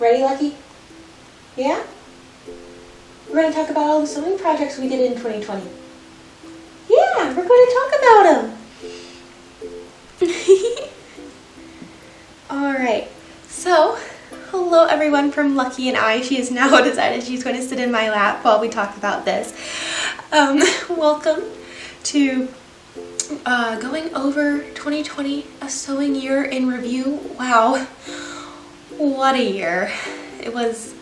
Ready, Lucky? Yeah? We're going to talk about all the sewing projects we did in 2020. Yeah, we're going to talk about them. Alright, so hello everyone from Lucky and I. She has now decided she's going to sit in my lap while we talk about this. Welcome to going over 2020, a sewing year in review. Wow, what a year. It was,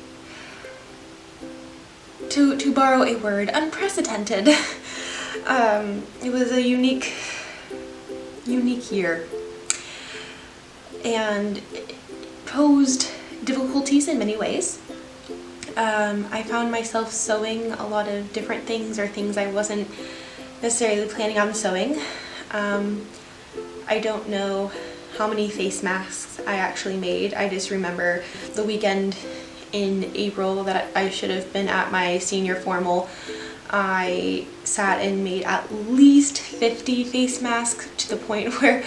to borrow a word, unprecedented. It was a unique year, and it posed difficulties in many ways. I found myself sewing a lot of different things, or things I wasn't necessarily planning on sewing. I don't know how many face masks I actually made. I just remember the weekend in April that I should have been at my senior formal. I sat and made at least 50 face masks, to the point where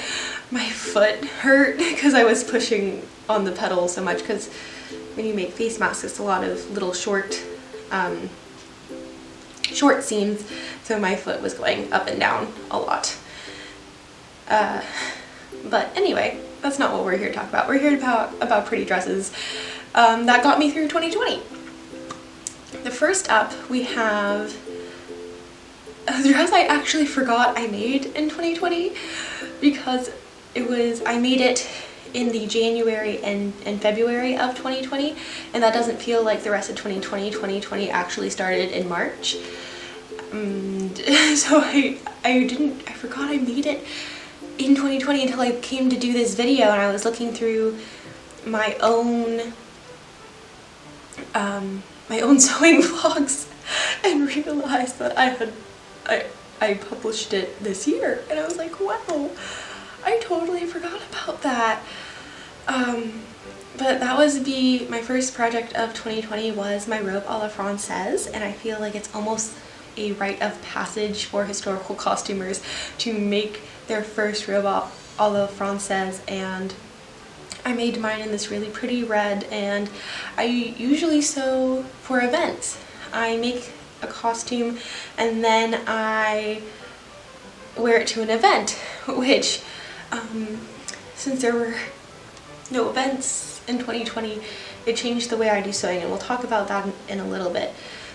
my foot hurt because I was pushing on the pedal so much, because when you make face masks it's a lot of little short seams, so my foot was going up and down a lot. But anyway, that's not what we're here to talk about. We're here to talk about pretty dresses that got me through 2020. The first up, we have a dress I actually forgot I made in 2020, because I made it in the January and February of 2020, and that doesn't feel like the rest of 2020. 2020 actually started in March. So I forgot I made it in 2020 until I came to do this video, and I was looking through my own sewing vlogs and realized that I published it this year, and I was like, wow, I totally forgot about that. But that was my first project of 2020 was my robe a la Française, and I feel like it's almost a rite of passage for historical costumers to make their first robe a la Française, and I made mine in this really pretty red, and I usually sew for events. I make a costume and then I wear it to an event, which since there were no events in 2020, it changed the way I do sewing, and we'll talk about that in a little bit.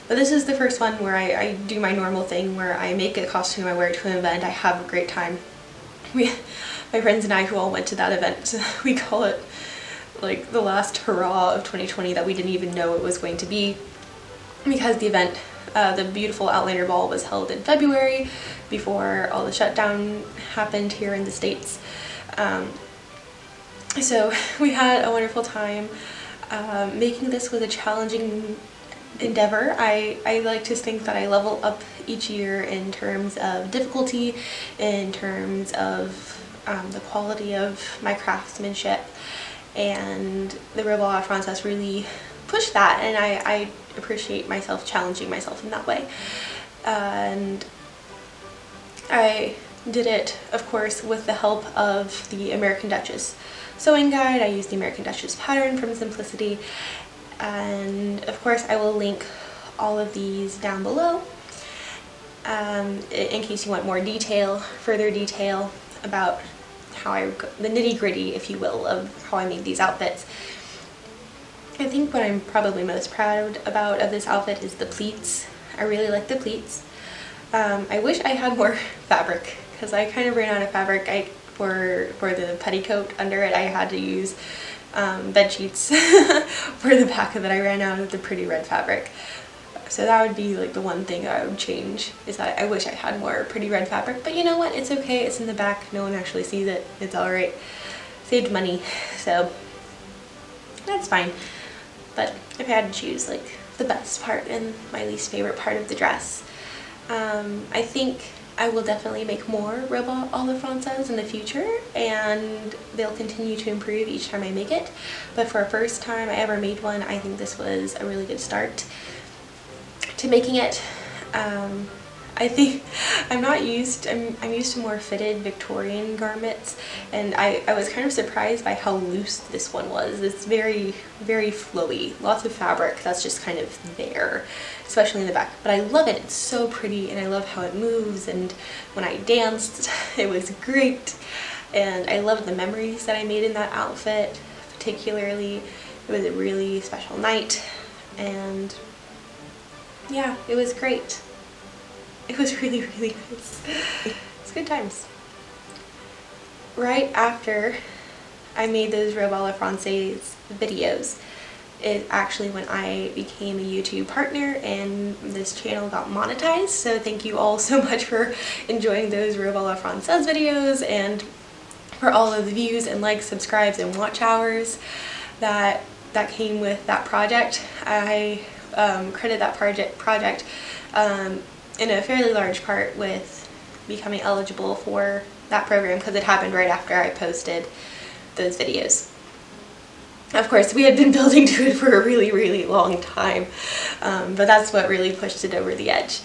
But this is the first one where I do my normal thing, where I make a costume, I wear it to an event, I have a great time. My friends and I, who all went to that event, we call it like the last hurrah of 2020 that we didn't even know it was going to be, because the event, the beautiful Outlander ball, was held in February before all the shutdown happened here in the States. So we had a wonderful time. Making this was a challenging endeavor. I like to think that I level up each year in terms of difficulty, in terms of the quality of my craftsmanship, and the Robe a la Française really pushed that, and I appreciate myself challenging myself in that way. And I did it, of course, with the help of the American Duchess sewing guide. I used the American Duchess pattern from Simplicity, and of course I will link all of these down below in case you want more detail, further detail about how the nitty-gritty, if you will, of how I made these outfits. I think what I'm probably most proud about of this outfit is the pleats. I really like the pleats. I wish I had more fabric, because I kind of ran out of fabric. For the petticoat under it, I had to use bed sheets for the back of it. I ran out of the pretty red fabric. So that would be like the one thing I would change, is that I wish I had more pretty red fabric. But you know what? It's okay. It's in the back. No one actually sees it. It's alright. Saved money. So that's fine. But if I had to choose like the best part and my least favorite part of the dress, I think I will definitely make more Robe a la Française in the future, and they'll continue to improve each time I make it. But for a first time I ever made one, I think this was a really good start to making it. I think I'm used to more fitted Victorian garments, and I was kind of surprised by how loose this one was. It's very, very flowy, lots of fabric that's just kind of there, especially in the back. But I love it, it's so pretty, and I love how it moves, and when I danced, it was great. And I love the memories that I made in that outfit, particularly. It was a really special night, and yeah, it was great. It was really, really nice. It's good times. Right after I made those Robe à la Française videos is actually when I became a YouTube partner and this channel got monetized. So thank you all so much for enjoying those Robe à la Française videos and for all of the views and likes, subscribes, and watch hours that came with that project. I credit that project in a fairly large part with becoming eligible for that program because it happened right after I posted those videos. Of course, we had been building to it for a really, really long time, but that's what really pushed it over the edge.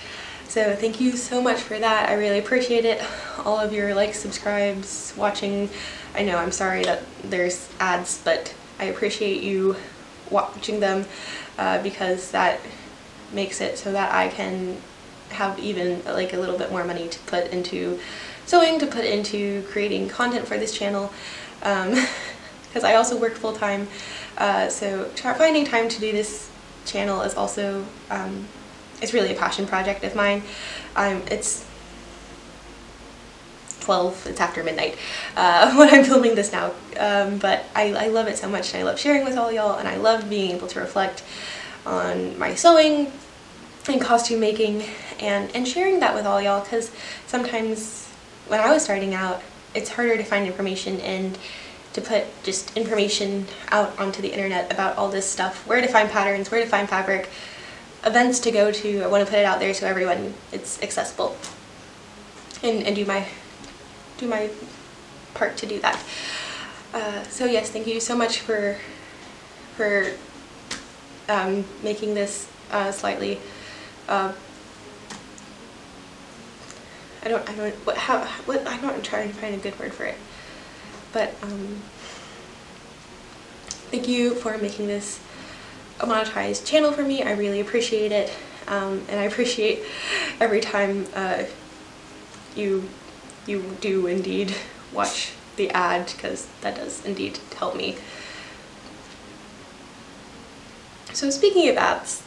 So thank you so much for that. I really appreciate it. All of your likes, subscribes, watching. I know I'm sorry that there's ads, but I appreciate you watching them because that makes it so that I can have even like a little bit more money to put into sewing, to put into creating content for this channel, because I also work full-time, so finding time to do this channel is also it's really a passion project of mine. It's 12, it's after midnight when I'm filming this now, but I love it so much, and I love sharing with all y'all, and I love being able to reflect on my sewing and costume making and sharing that with all y'all, because sometimes when I was starting out it's harder to find information and to put just information out onto the internet about all this stuff, where to find patterns, where to find fabric, events to go to. I want to put it out there so everyone it's accessible and do my part to do that. So yes, thank you so much for making this slightly I'm not trying to find a good word for it, but thank you for making this a monetized channel for me. I really appreciate it, and I appreciate every time you do indeed watch the ad, because that does indeed help me. So speaking of ads,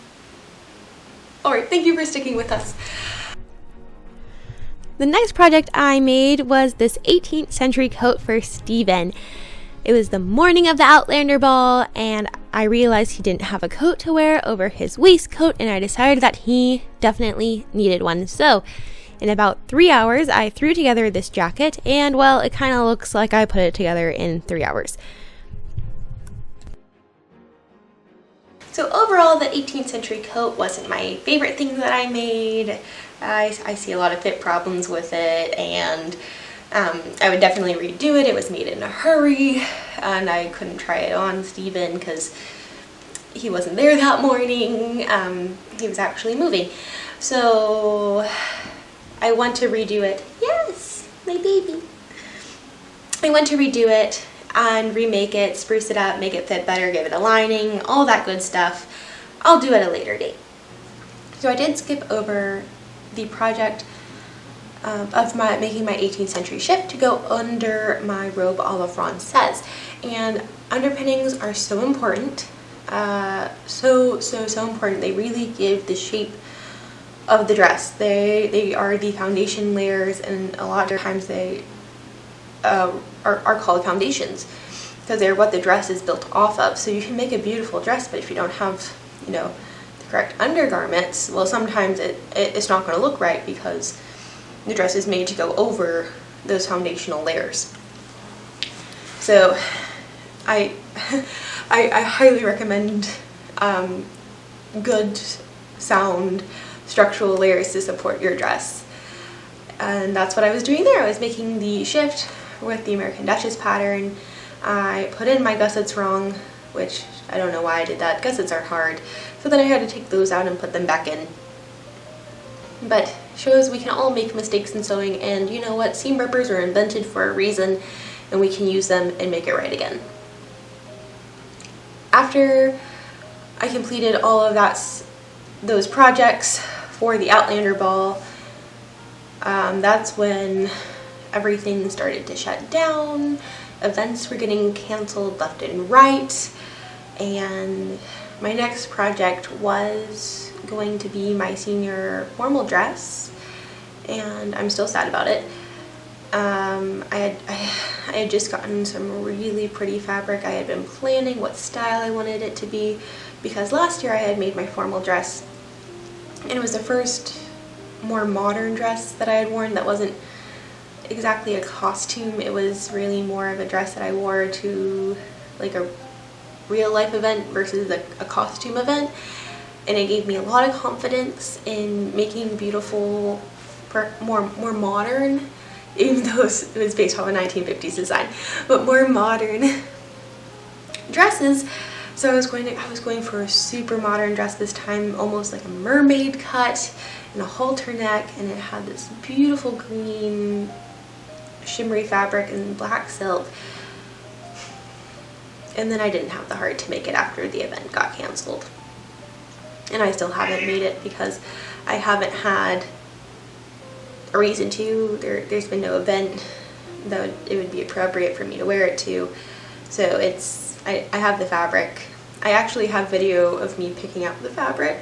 alright, thank you for sticking with us. The next project I made was this 18th century coat for Stephen. It was the morning of the Outlander ball, and I realized he didn't have a coat to wear over his waistcoat, and I decided that he definitely needed one. So in about 3 hours, I threw together this jacket, and well, it kind of looks like I put it together in 3 hours. So overall, the 18th century coat wasn't my favorite thing that I made. I see a lot of fit problems with it, and I would definitely redo it. It was made in a hurry, and I couldn't try it on Stephen because he wasn't there that morning. He was actually moving. So I want to redo it. Yes, my baby. I want to redo it and remake it, spruce it up, make it fit better, give it a lining, all that good stuff. I'll do at a later date. So I did skip over the project of making my 18th century shift to go under my robe a la Française. And underpinnings are so important, so important. They really give the shape of the dress. They are the foundation layers, and a lot of times they are called foundations because they're what the dress is built off of. So you can make a beautiful dress, but if you don't have, you know, the correct undergarments, well, sometimes it's not going to look right because the dress is made to go over those foundational layers. So I highly recommend good, sound, structural layers to support your dress. And that's what I was doing there. I was making the shift with the American Duchess pattern. I put in my gussets wrong, which I don't know why I did that. Gussets are hard. So then I had to take those out and put them back in. But shows we can all make mistakes in sewing, and you know what, seam rippers are invented for a reason, and we can use them and make it right again. After I completed all of those projects for the Outlander ball, that's when everything started to shut down. Events were getting canceled left and right, and my next project was going to be my senior formal dress, and I'm still sad about it. I had just gotten some really pretty fabric. I had been planning what style I wanted it to be, because last year I had made my formal dress, and it was the first more modern dress that I had worn that wasn't exactly a costume. It was really more of a dress that I wore to like a real life event versus a costume event, and it gave me a lot of confidence in making beautiful, more modern, even though it was based off a 1950s design, but more modern dresses. So I was going for a super modern dress this time, almost like a mermaid cut and a halter neck, and it had this beautiful green shimmery fabric and black silk. And then I didn't have the heart to make it after the event got canceled. And I still haven't made it because I haven't had a reason to. There's been no event that it would be appropriate for me to wear it to. So I have the fabric. I actually have video of me picking out the fabric,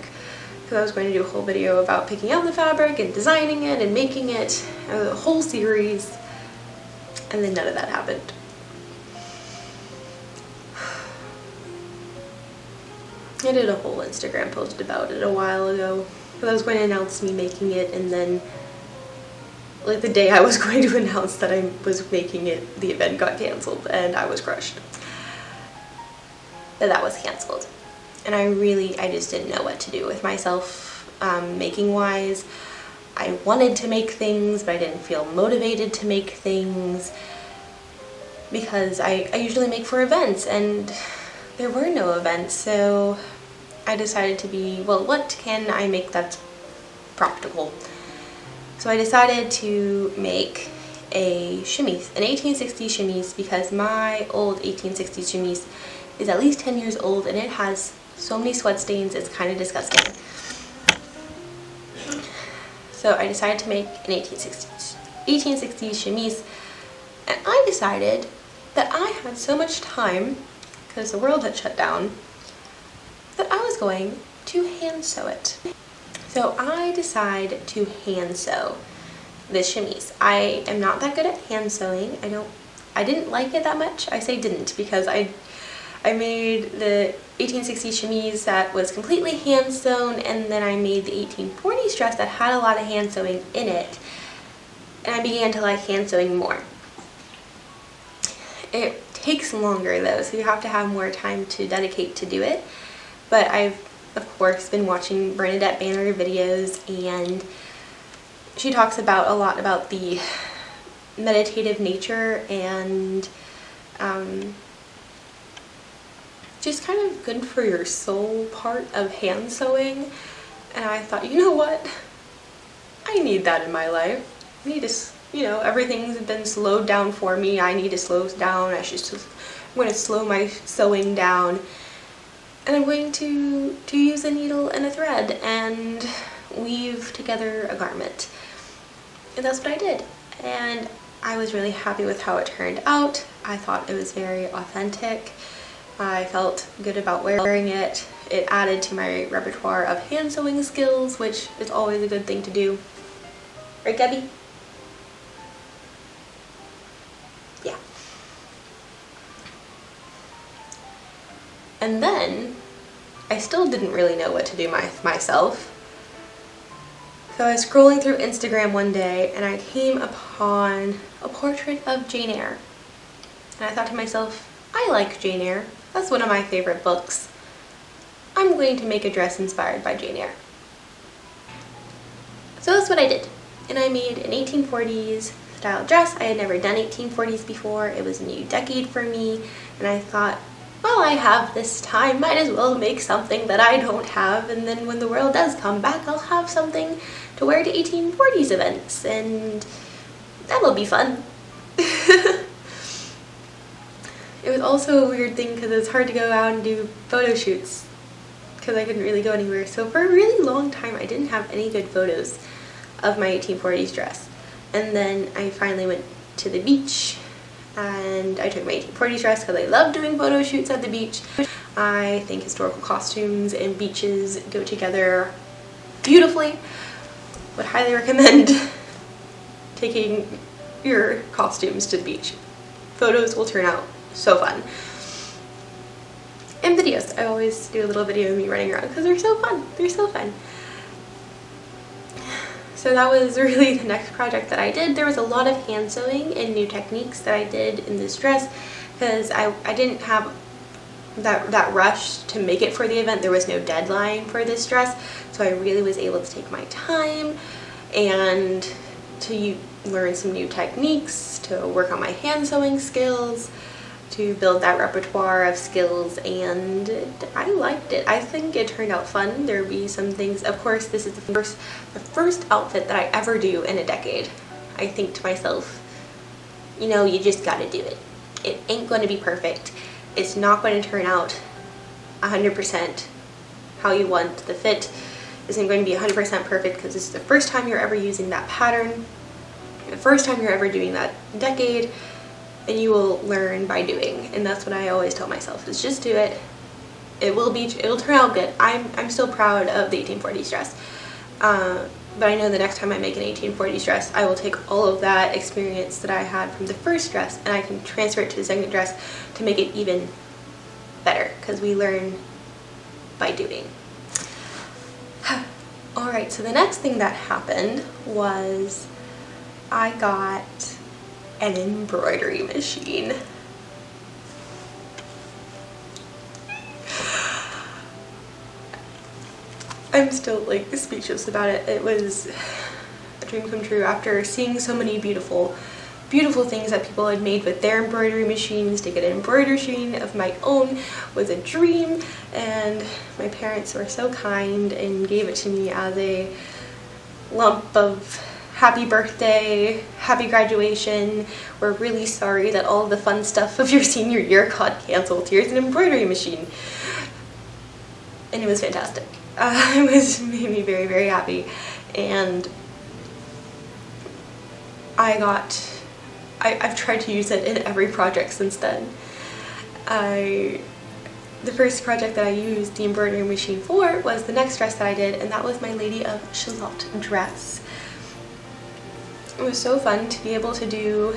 because I was going to do a whole video about picking out the fabric and designing it and making it, a whole series, and then none of that happened. I did a whole Instagram post about it a while ago, because I was going to announce me making it, and then like the day I was going to announce that I was making it, the event got canceled and I was crushed that was canceled. And I just didn't know what to do with myself making wise. I wanted to make things, but I didn't feel motivated to make things, because I usually make for events, and there were no events. So I decided to be, well, what can I make that's practical? So I decided to make a chemise, an 1860s chemise, because my old 1860s chemise is at least 10 years old and it has so many sweat stains, it's kind of disgusting. So I decided to make an 1860s chemise, and I decided that I had so much time, because the world had shut down, that I was going to hand sew it. So I decided to hand sew this chemise. I am not that good at hand sewing. I didn't like it that much. I say didn't because I made the 1860s chemise that was completely hand sewn, and then I made the 1840s dress that had a lot of hand sewing in it, and I began to like hand sewing more. It takes longer though, so you have to have more time to dedicate to do it. But I've of course been watching Bernadette Banner videos, and she talks about a lot about the meditative nature and just kind of good for your soul part of hand sewing. And I thought, you know what, I need that in my life. I need to, you know, everything's been slowed down for me. I need to slow down. I'm going to slow my sewing down, and I'm going to use a needle and a thread and weave together a garment. And that's what I did, and I was really happy with how it turned out. I thought it was very authentic. I felt good about wearing it. It added to my repertoire of hand sewing skills, which is always a good thing to do. Right, Gabby? Yeah. And then I still didn't really know what to do myself. So I was scrolling through Instagram one day and I came upon a portrait of Jane Eyre. And I thought to myself, I like Jane Eyre. That's one of my favorite books. I'm going to make a dress inspired by Jane Eyre. So that's what I did. And I made an 1840s style dress. I had never done 1840s before. It was a new decade for me. And I thought, well, I have this time, might as well make something that I don't have, and then when the world does come back, I'll have something to to wear to 1840s events, and that'll be fun. It was also a weird thing because it's hard to go out and do photo shoots because I couldn't really go anywhere. So for a really long time I didn't have any good photos of my 1840s dress. And then I finally went to the beach and I took my 1840s dress because I love doing photo shoots at the beach. I think historical costumes and beaches go together beautifully. Would highly recommend taking your costumes to the beach. Photos will turn out so fun. And videos. I always do a little video of me running around because they're so fun. They're so fun. So that was really the next project that I did. There was a lot of hand sewing and new techniques that I did in this dress because I didn't have that rush to make it for the event. There was no deadline for this dress, so I really was able to take my time and to learn some new techniques, to work on my hand sewing skills, to build that repertoire of skills, and I liked it. I think it turned out fun. There'll be some things, of course this is the first outfit that I ever do in a decade. I think to myself, you know, you just gotta do it. It ain't going to be perfect. It's not going to turn out 100% how you want. The fit isn't going to be 100% perfect because this is the first time you're ever using that pattern, the first time you're ever doing that decade, and you will learn by doing. And that's what I always tell myself, is just do it. It'll turn out good. I'm still proud of the 1840s dress. But I know the next time I make an 1840s dress, I will take all of that experience that I had from the first dress and I can transfer it to the second dress to make it even better, because we learn by doing. Alright, so the next thing that happened was I got an embroidery machine. I'm still like speechless about it. It was a dream come true after seeing so many beautiful things that people had made with their embroidery machines. To get an embroidery machine of my own was a dream, and my parents were so kind and gave it to me as a lump of happy birthday, happy graduation. We're really sorry that all the fun stuff of your senior year got canceled. Here's an embroidery machine. And it was fantastic. It made me very, very happy. And I've tried to use it in every project since then. The first project that I used the embroidery machine for was the next dress that I did, and that was my Lady of Shalott dress. It was so fun to be able to do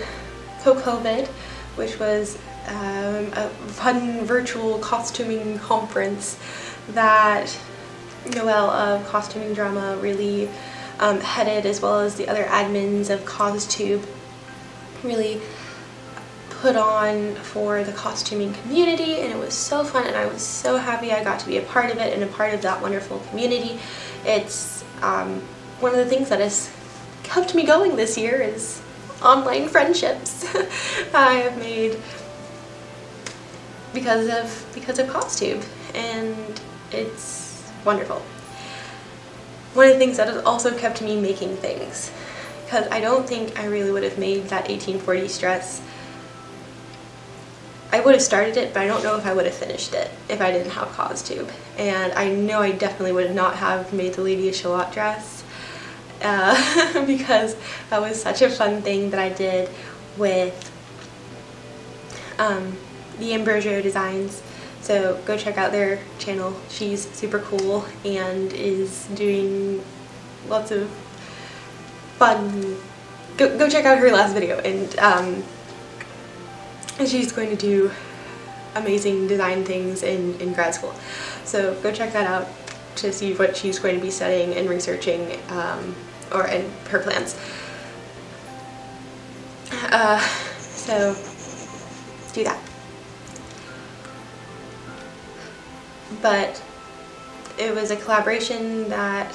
COVID, which was a fun virtual costuming conference that Noelle of Costuming Drama really headed, as well as the other admins of CosTube really put on for the costuming community, and it was so fun, and I was so happy I got to be a part of it and a part of that wonderful community. It's one of the things that has kept me going this year is online friendships I have made because of CosTube, and it's wonderful. One of the things that has also kept me making things, because I don't think I really would have made that 1840s dress. I would have started it, but I don't know if I would have finished it if I didn't have CosTube. And I know I definitely would not have made the Lady of Shalott dress because that was such a fun thing that I did with the Embroidery designs. So go check out their channel. She's super cool and is doing lots of fun. Go check out her last video, and she's going to do amazing design things in grad school. So go check that out to see what she's going to be studying and researching, and her plans. So do that. But it was a collaboration that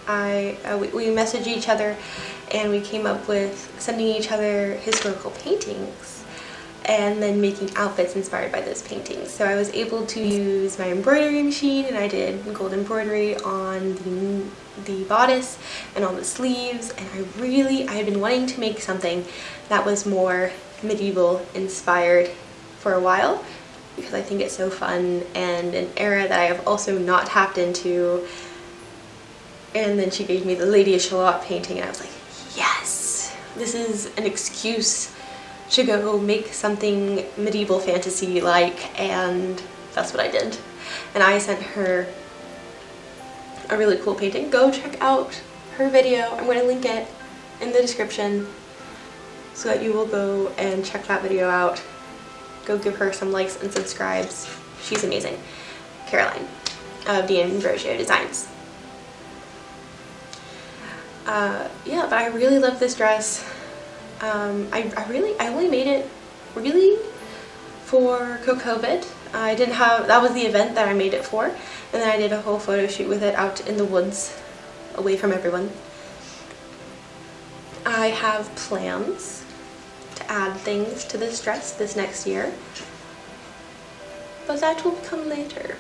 we messaged each other, and we came up with sending each other historical paintings, and then making outfits inspired by those paintings. So I was able to use my embroidery machine, and I did gold embroidery on the bodice and on the sleeves, and I had been wanting to make something that was more medieval inspired for a while, because I think it's so fun and an era that I have also not tapped into. And then she gave me the Lady of Shalott painting, and I was like, yes, this is an excuse to go make something medieval fantasy like, and that's what I did. And I sent her a really cool painting. Go check out her video. I'm going to link it in the description so that you will go and check that video out. Go give her some likes and subscribes. She's amazing. Caroline of the Embroidery Designs. Yeah, but I really love this dress. I only made it really for COVID. I didn't have, that was the event that I made it for, and then I did a whole photo shoot with it out in the woods, away from everyone. I have plans to add things to this dress this next year, but that will come later.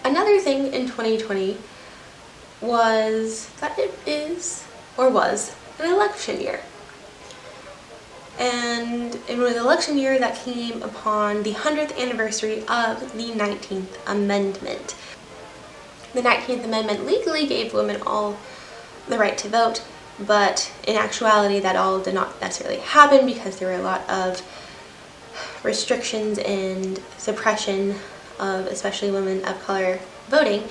Another thing in 2020 was that it is, or was, an election year. And it was an election year that came upon the 100th anniversary of the 19th Amendment. The 19th Amendment legally gave women all the right to vote, but in actuality that all did not necessarily happen because there were a lot of restrictions and suppression of especially women of color voting.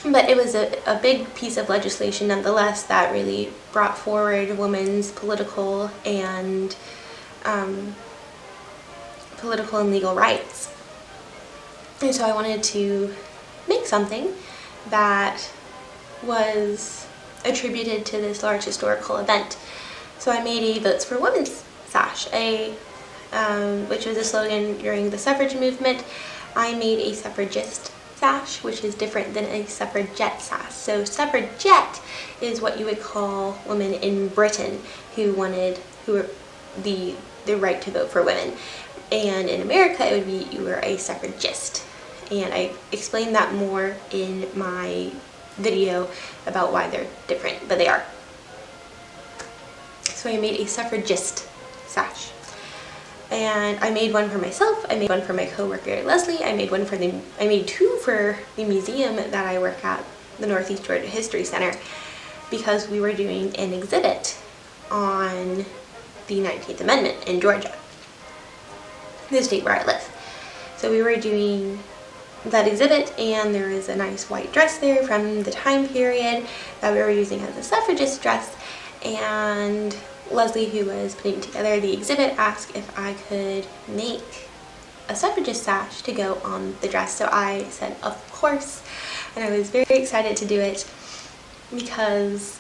But it was a big piece of legislation nonetheless that really brought forward women's political and legal rights. And so I wanted to make something that was attributed to this large historical event. So I made a Votes for Women's sash, which was a slogan during the suffrage movement. I made a Suffragist sash, which is different than a Suffragette sash. So Suffragette is what you would call women in Britain who were the right to vote for women. And in America it would be you were a Suffragist. And I explained that more in my video about why they're different, but they are. So I made a Suffragist sash. And I made one for myself, I made one for my coworker Leslie, I made two for the museum that I work at, the Northeast Georgia History Center, because we were doing an exhibit on the 19th Amendment in Georgia, the state where I live. So we were doing that exhibit, and there was a nice white dress there from the time period that we were using as a suffragist dress, and Leslie, who was putting together the exhibit, asked if I could make a suffragist sash to go on the dress. So I said, of course, and I was very excited to do it because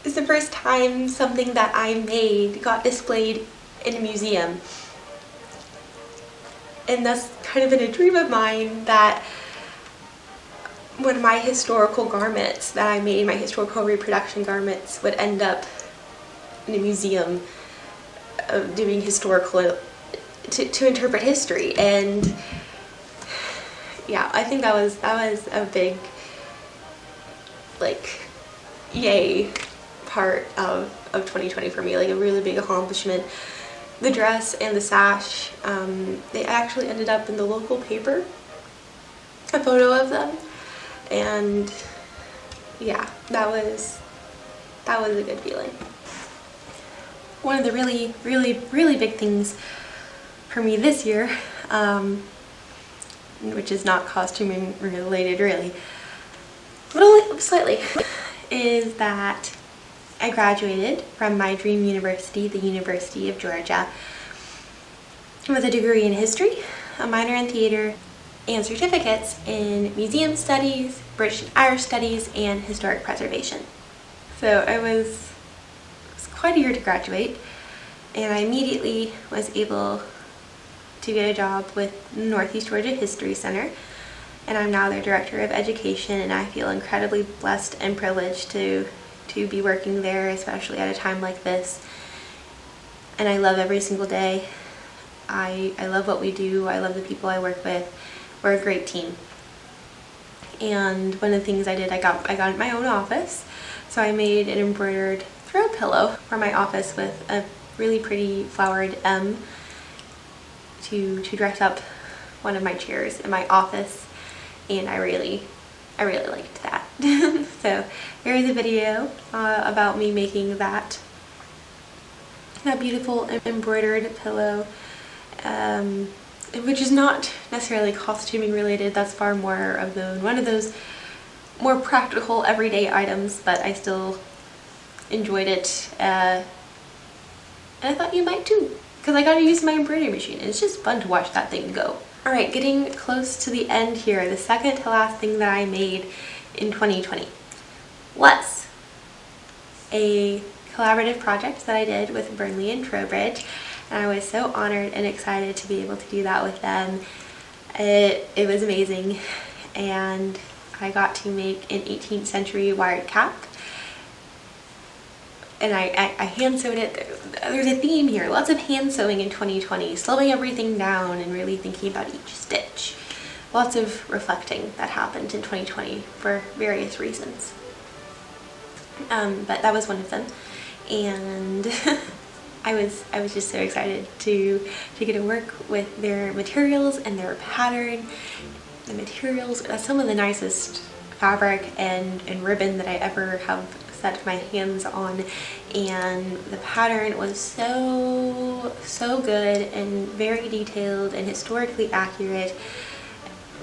it's the first time something that I made got displayed in a museum. And that's kind of been a dream of mine, that one of my historical garments that I made, my historical reproduction garments, would end up in a museum doing historical, to interpret history. And yeah, I think that was a big, like, yay part of 2020 for me, like a really big accomplishment. The dress and the sash, they actually ended up in the local paper, a photo of them, and yeah, that was a good feeling. One of the really big things for me this year, which is not costuming related really, but only slightly, is that I graduated from my dream university, the University of Georgia, with a degree in history, a minor in theater, and certificates in museum studies, British and Irish studies, and historic preservation. So it was quite a year to graduate, and I immediately was able to get a job with the Northeast Georgia History Center, and I'm now their Director of Education, and I feel incredibly blessed and privileged to to be working there, especially at a time like this. And I love every single day. I love what we do. I love the people I work with. We're a great team. And one of the things I did, I got my own office. So I made an embroidered throw pillow for my office with a really pretty flowered M to dress up one of my chairs in my office, and I really liked that. So here's a video about me making that beautiful embroidered pillow, which is not necessarily costuming related. That's far more of one of those more practical everyday items, but I still enjoyed it, and I thought you might too, because I got to use my embroidery machine. It's just fun to watch that thing go. Alright, getting close to the end here. The second to last thing that I made in 2020 was a collaborative project that I did with Burnley and Trowbridge, and I was so honored and excited to be able to do that with them. It was amazing, and I got to make an 18th century wired cap, and I hand sewed it. There's a theme here, lots of hand sewing in 2020, slowing everything down and really thinking about each stitch. Lots of reflecting that happened in 2020 for various reasons. But that was one of them, and I was just so excited to get to work with their materials and their pattern. The materials, some of the nicest fabric and ribbon that I ever have set my hands on, and the pattern was so good and very detailed and historically accurate,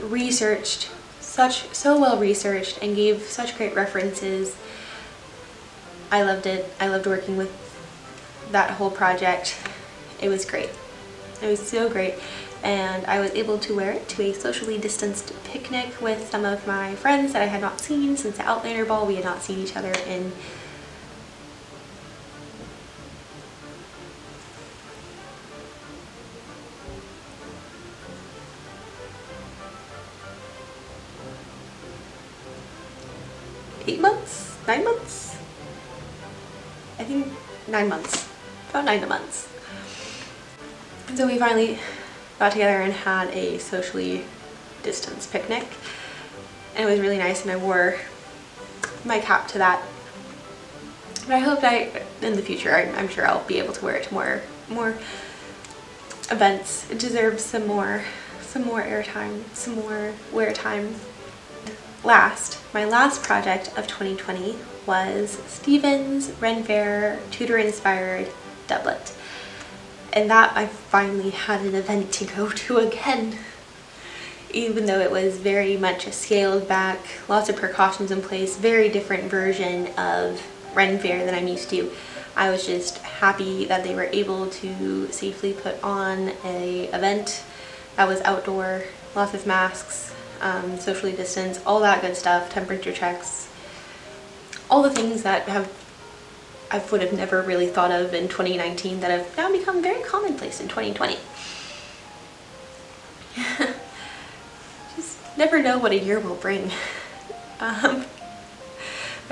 researched, so well researched, and gave such great references. I loved it. I loved working with that whole project. It was great. It was so great. And I was able to wear it to a socially distanced picnic with some of my friends that I had not seen since the Outlander ball. We had not seen each other in nine months? I think 9 months. About 9 months. And so we finally got together and had a socially distanced picnic, and it was really nice, and I wore my cap to that. But I hope in the future, I'm sure I'll be able to wear it to more events. It deserves some more airtime, some more wear time. My last project of 2020 was Stephen's Ren Fair Tudor inspired doublet. And that I finally had an event to go to again. Even though it was very much a scaled back, lots of precautions in place, very different version of Ren Fair than I'm used to. I was just happy that they were able to safely put on an event that was outdoor, lots of masks, socially distanced, all that good stuff, temperature checks, all the things that I would have never really thought of in 2019 that have now become very commonplace in 2020. Just never know what a year will bring. I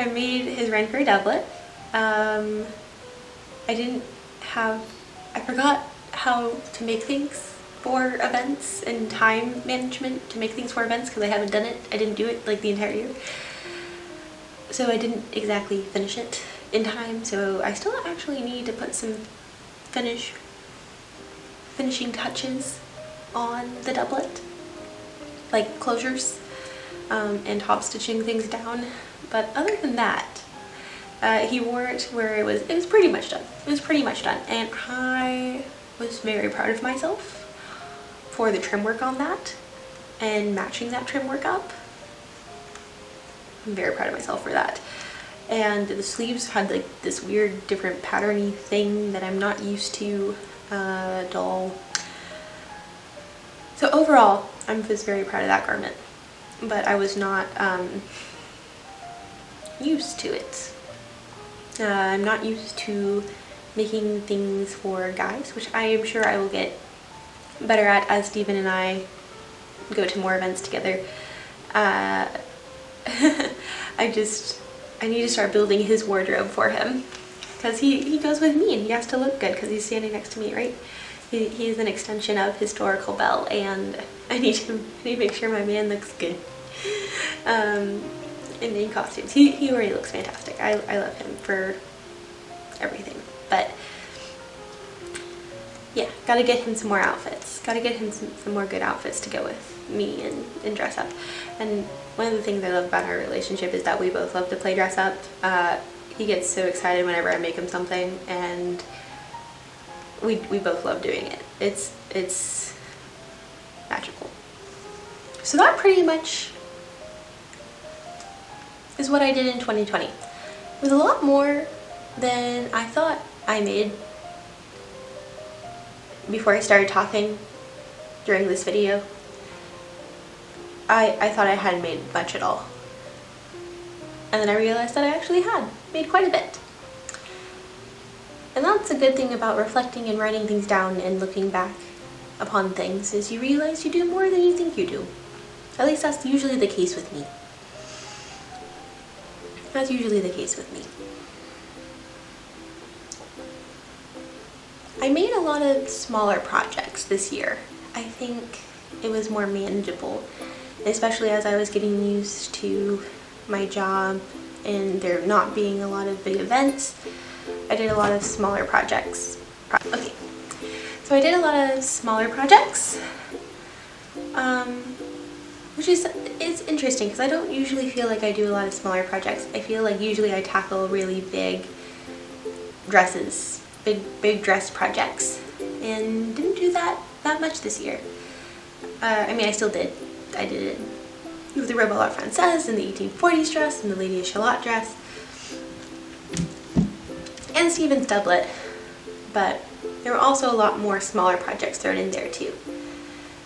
made his Ren Fair doublet. I forgot how to make things for events and time management to make things for events because I haven't done it. I didn't do it like the entire year. So I didn't exactly finish it in time, so I still actually need to put some finishing touches on the doublet, like closures and top stitching things down. But other than that, he wore it where it was pretty much done. It was pretty much done, and I was very proud of myself for the trim work on that and matching that trim work up. I'm very proud of myself for that. And the sleeves had like this weird different patterny thing that I'm not used to at all. So overall, I was very proud of that garment, but I was not used to it. I'm not used to making things for guys, which I am sure I will get better at as Stephen and I go to more events together. I I need to start building his wardrobe for him, because he goes with me and he has to look good because he's standing next to me, right? He is an extension of historical Belle, and I need to make sure my man looks good in costumes. He already looks fantastic. I love him for everything, but yeah, gotta get him some more outfits. Gotta get him some more good outfits to go with me and dress up. And one of the things I love about our relationship is that we both love to play dress up. He gets so excited whenever I make him something, and we both love doing it. It's magical. So that pretty much is what I did in 2020. It was a lot more than I thought I made before I started talking during this video. I thought I hadn't made much at all. And then I realized that I actually had made quite a bit. And that's a good thing about reflecting and writing things down and looking back upon things, is you realize you do more than you think you do. At least that's usually the case with me. That's usually the case with me. I made a lot of smaller projects this year. I think it was more manageable, especially as I was getting used to my job and there not being a lot of big events. I did a lot of smaller projects. Okay, so I did a lot of smaller projects, which is interesting because I don't usually feel like I do a lot of smaller projects. I feel like usually I tackle really big dresses, big dress projects, and didn't do that much this year. I mean, I still did. I did it with the Robe a la Française and the 1840s dress and the Lady of Shallot dress and Stephen's doublet, but there were also a lot more smaller projects thrown in there too.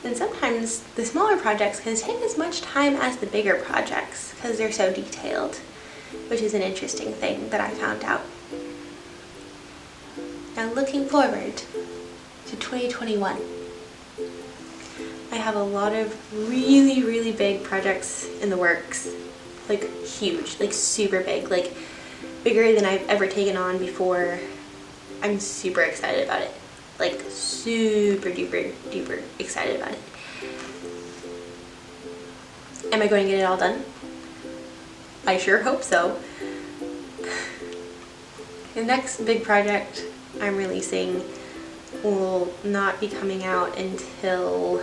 And sometimes the smaller projects can take as much time as the bigger projects because they're so detailed, which is an interesting thing that I found out. Now, looking forward to 2021, I have a lot of really big projects in the works, like huge, like super big, like bigger than I've ever taken on before. I'm super excited about it, like super duper excited about it. Am I going to get it all done? I sure hope so. The next big project I'm releasing will not be coming out until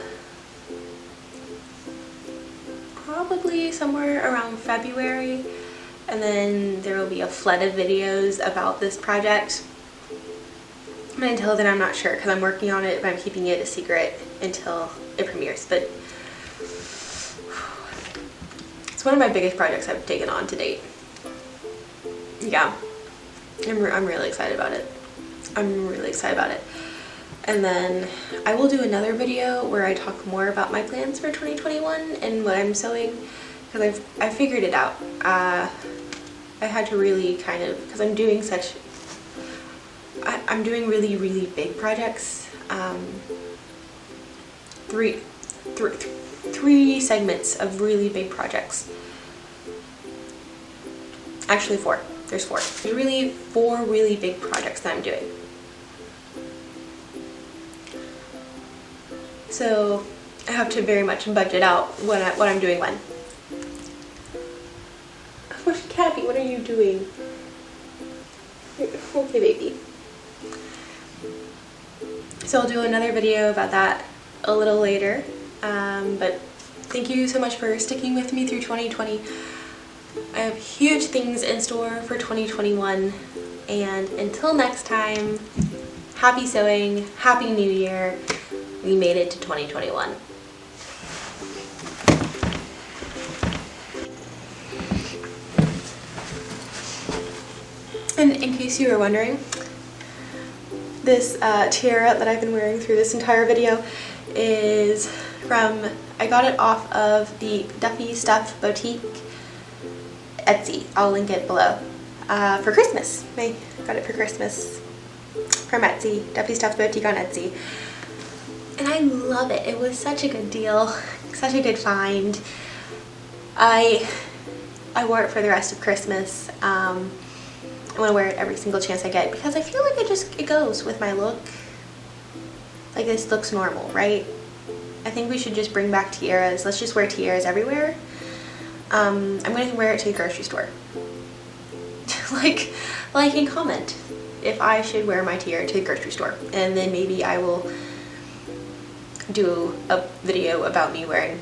probably somewhere around February, and then there will be a flood of videos about this project. And until then, I'm not sure because I'm working on it, but I'm keeping it a secret until it premieres. But it's one of my biggest projects I've taken on to date. Yeah, I'm really excited about it. I'm really excited about it. And then I will do another video where I talk more about my plans for 2021 and what I'm sewing, because I figured it out. I had to really kind of, because I'm doing I'm doing really big projects. Three segments of really big projects. Actually 4. There's 4. There's 4 really big projects that I'm doing. So I have to very much budget out what I'm doing when. Kathy, what are you doing? Okay, baby. So I'll do another video about that a little later. But thank you so much for sticking with me through 2020. I have huge things in store for 2021. And until next time, happy sewing, happy new year. We made it to 2021. And in case you were wondering, this tiara that I've been wearing through this entire video is from, I got it off of the Duffy Stuff Boutique Etsy. I'll link it below. For Christmas. I got it for Christmas from Etsy, Duffy Stuff Boutique on Etsy. And I love it. It was such a good deal, such a good find. I I wore it for the rest of Christmas. I want to wear it every single chance I get because I feel like it goes with my look. Like, this looks normal, right? I think we should just bring back tiaras. Let's just wear tiaras everywhere. I'm going to wear it to the grocery store. like and comment if I should wear my tiara to the grocery store, and then maybe I will do a video about me wearing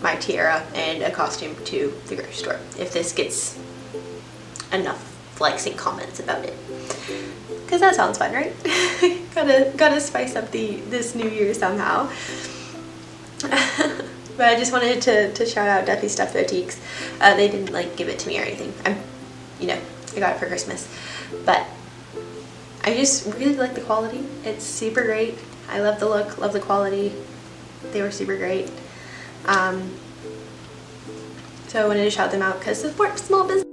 my tiara and a costume to the grocery store if this gets enough likes and comments about it, because that sounds fun, right? gotta spice up this new year somehow. But I just wanted to shout out Duffy Stuff Boutiques. They didn't like give it to me or anything. I got it for Christmas, but I just really like the quality. It's super great. I love the look, love the quality. They were super great. So I wanted to shout them out because support small business.